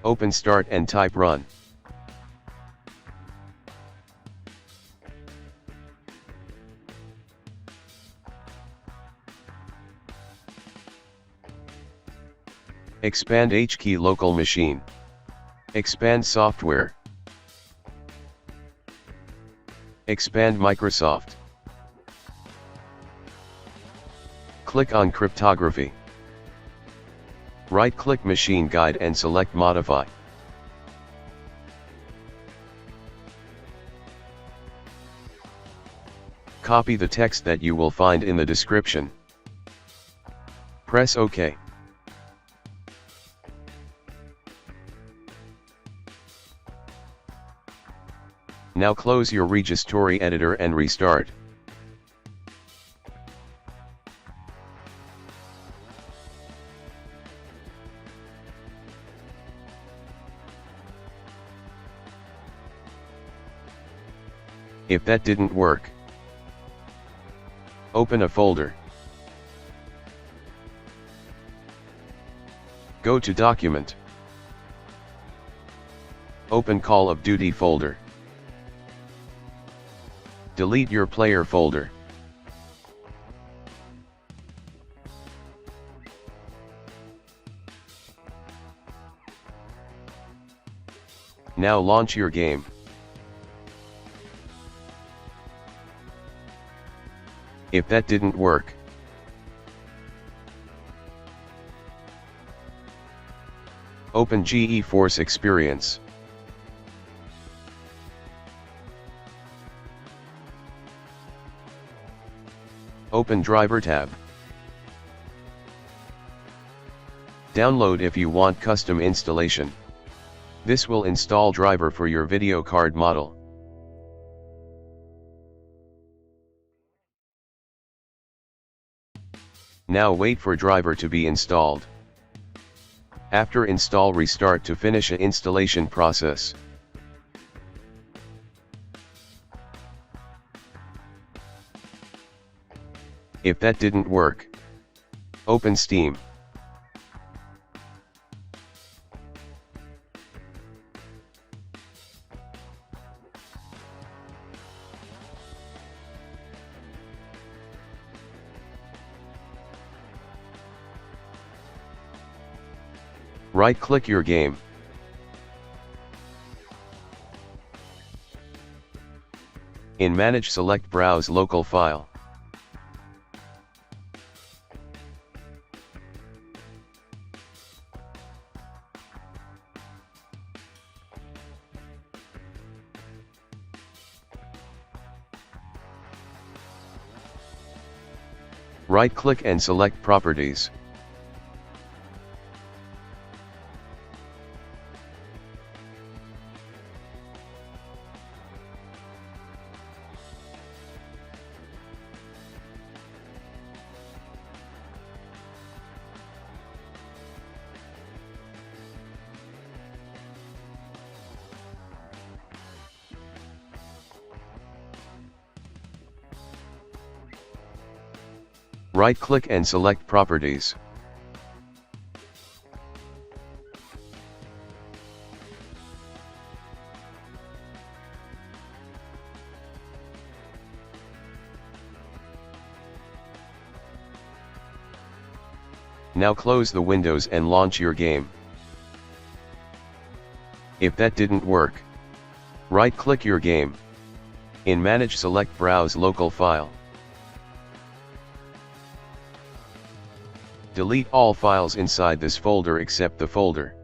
Open Start and type Run. Expand HKey local machine. Expand software. Expand Microsoft. Click on Cryptography. Right-click Machine Guide and select Modify. Copy the text that you will find in the description. Press OK. Now close your registry editor and restart. If that didn't work, open a folder. Go to Document. Open Call of Duty folder. Delete your player folder. Now launch your game. If that didn't work, open GeForce Experience. Open Driver tab. Download if you want custom installation. This will install driver for your video card model. Now wait for driver to be installed. After install, restart to finish an installation process. If that didn't work, open Steam. Right-click your game. In Manage, select Browse Local File. Right-click and select Properties. Right-click and select Properties. Now close the windows and launch your game. If that didn't work, right-click your game. In Manage, select Browse Local File. Delete all files inside this folder except the folder